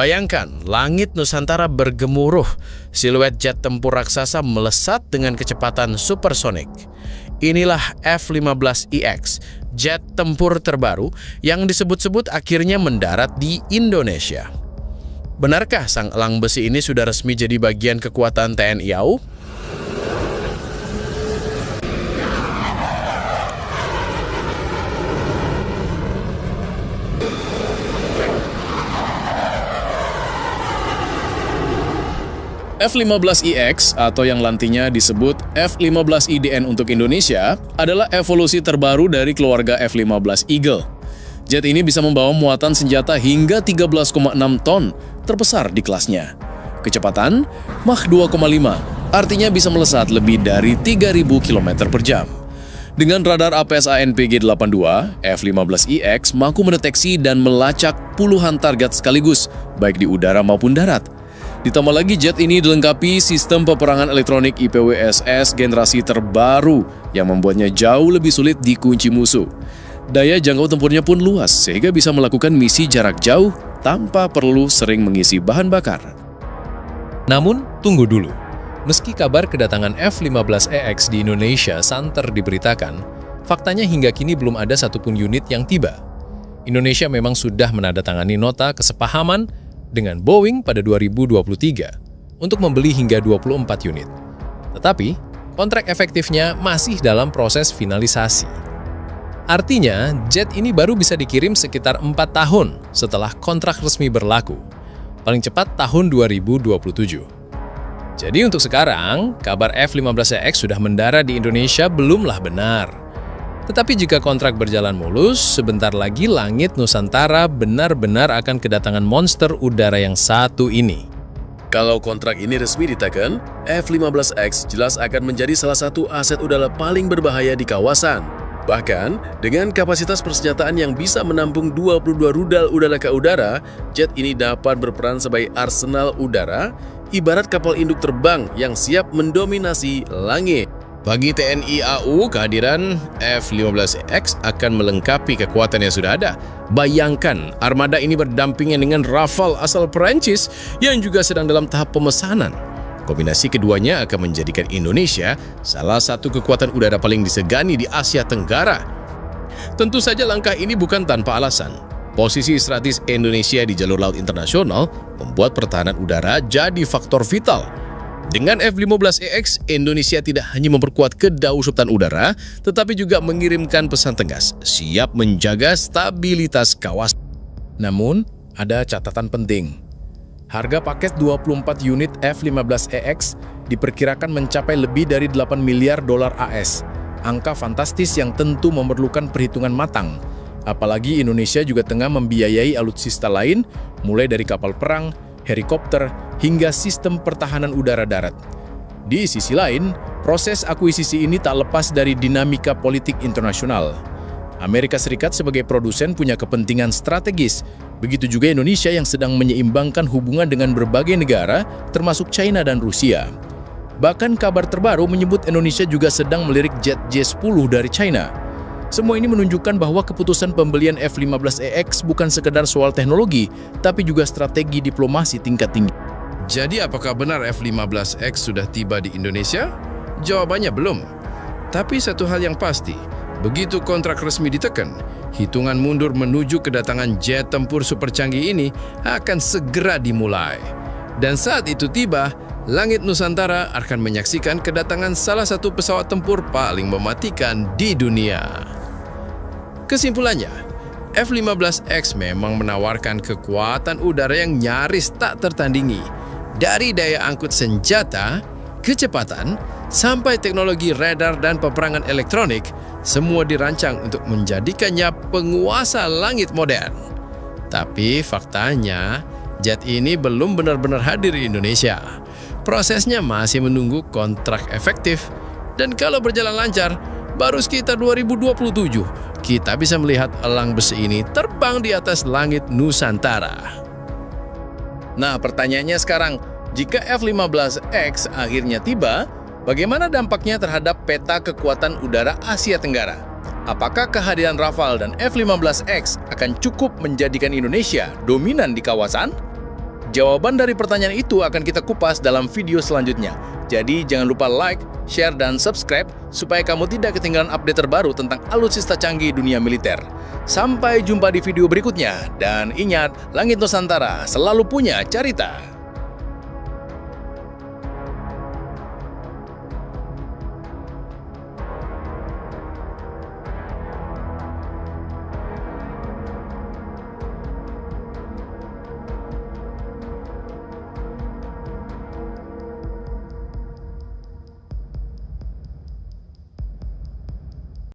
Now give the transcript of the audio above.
Bayangkan, langit Nusantara bergemuruh, siluet jet tempur raksasa melesat dengan kecepatan supersonik. Inilah F-15EX, jet tempur terbaru yang disebut-sebut akhirnya mendarat di Indonesia. Benarkah sang elang besi ini sudah resmi jadi bagian kekuatan TNI AU? F-15EX atau yang lantinya disebut F-15IDN untuk Indonesia adalah evolusi terbaru dari keluarga F-15 Eagle. Jet ini bisa membawa muatan senjata hingga 13,6 ton, terbesar di kelasnya. Kecepatan Mach 2,5, artinya bisa melesat lebih dari 3.000 km per jam. Dengan radar APS-ANPG-82, F-15EX mampu mendeteksi dan melacak puluhan target sekaligus, baik di udara maupun darat. Ditambah lagi jet ini dilengkapi sistem peperangan elektronik IPWSS generasi terbaru yang membuatnya jauh lebih sulit dikunci musuh. Daya jangkau tempurnya pun luas sehingga bisa melakukan misi jarak jauh tanpa perlu sering mengisi bahan bakar. Namun, tunggu dulu. Meski kabar kedatangan F-15EX di Indonesia santer diberitakan, faktanya hingga kini belum ada satupun unit yang tiba. Indonesia memang sudah menandatangani nota kesepahaman dengan Boeing pada 2023 untuk membeli hingga 24 unit. Tetapi, kontrak efektifnya masih dalam proses finalisasi. Artinya, jet ini baru bisa dikirim sekitar 4 tahun setelah kontrak resmi berlaku, paling cepat tahun 2027. Jadi untuk sekarang, kabar F-15EX sudah mendarat di Indonesia belumlah benar. Tetapi jika kontrak berjalan mulus, sebentar lagi langit Nusantara benar-benar akan kedatangan monster udara yang satu ini. Kalau kontrak ini resmi ditekan, F-15X jelas akan menjadi salah satu aset udara paling berbahaya di kawasan. Bahkan, dengan kapasitas persenjataan yang bisa menampung 22 rudal udara ke udara, jet ini dapat berperan sebagai arsenal udara, ibarat kapal induk terbang yang siap mendominasi langit. Bagi TNI AU, kehadiran F-15EX akan melengkapi kekuatan yang sudah ada. Bayangkan, armada ini berdampingan dengan Rafale asal Perancis yang juga sedang dalam tahap pemesanan. Kombinasi keduanya akan menjadikan Indonesia salah satu kekuatan udara paling disegani di Asia Tenggara. Tentu saja langkah ini bukan tanpa alasan. Posisi strategis Indonesia di jalur laut internasional membuat pertahanan udara jadi faktor vital. Dengan F-15EX, Indonesia tidak hanya memperkuat kedaulatan udara, tetapi juga mengirimkan pesan tegas, siap menjaga stabilitas kawasan. Namun, ada catatan penting. Harga paket 24 unit F-15EX diperkirakan mencapai lebih dari 8 miliar dolar AS. Angka fantastis yang tentu memerlukan perhitungan matang. Apalagi Indonesia juga tengah membiayai alutsista lain, mulai dari kapal perang, helikopter, hingga sistem pertahanan udara darat. Di sisi lain, proses akuisisi ini tak lepas dari dinamika politik internasional. Amerika Serikat sebagai produsen punya kepentingan strategis, begitu juga Indonesia yang sedang menyeimbangkan hubungan dengan berbagai negara, termasuk China dan Rusia. Bahkan kabar terbaru menyebut Indonesia juga sedang melirik jet J-10 dari China. Semua ini menunjukkan bahwa keputusan pembelian F-15EX bukan sekedar soal teknologi, tapi juga strategi diplomasi tingkat tinggi. Jadi apakah benar F-15X sudah tiba di Indonesia? Jawabannya belum. Tapi satu hal yang pasti, begitu kontrak resmi ditekan, hitungan mundur menuju kedatangan jet tempur super canggih ini akan segera dimulai. Dan saat itu tiba, langit Nusantara akan menyaksikan kedatangan salah satu pesawat tempur paling mematikan di dunia. Kesimpulannya, F-15X memang menawarkan kekuatan udara yang nyaris tak tertandingi. Dari daya angkut senjata, kecepatan, sampai teknologi radar dan peperangan elektronik, semua dirancang untuk menjadikannya penguasa langit modern. Tapi faktanya, jet ini belum benar-benar hadir di Indonesia. Prosesnya masih menunggu kontrak efektif. Dan kalau berjalan lancar, baru sekitar 2027, kita bisa melihat elang besi ini terbang di atas langit Nusantara. Nah, pertanyaannya sekarang, jika F-15X akhirnya tiba, bagaimana dampaknya terhadap peta kekuatan udara Asia Tenggara? Apakah kehadiran Rafale dan F-15X akan cukup menjadikan Indonesia dominan di kawasan? Jawaban dari pertanyaan itu akan kita kupas dalam video selanjutnya. Jadi jangan lupa like, share, dan subscribe supaya kamu tidak ketinggalan update terbaru tentang alutsista canggih dunia militer. Sampai jumpa di video berikutnya, dan ingat, Langit Nusantara selalu punya cerita.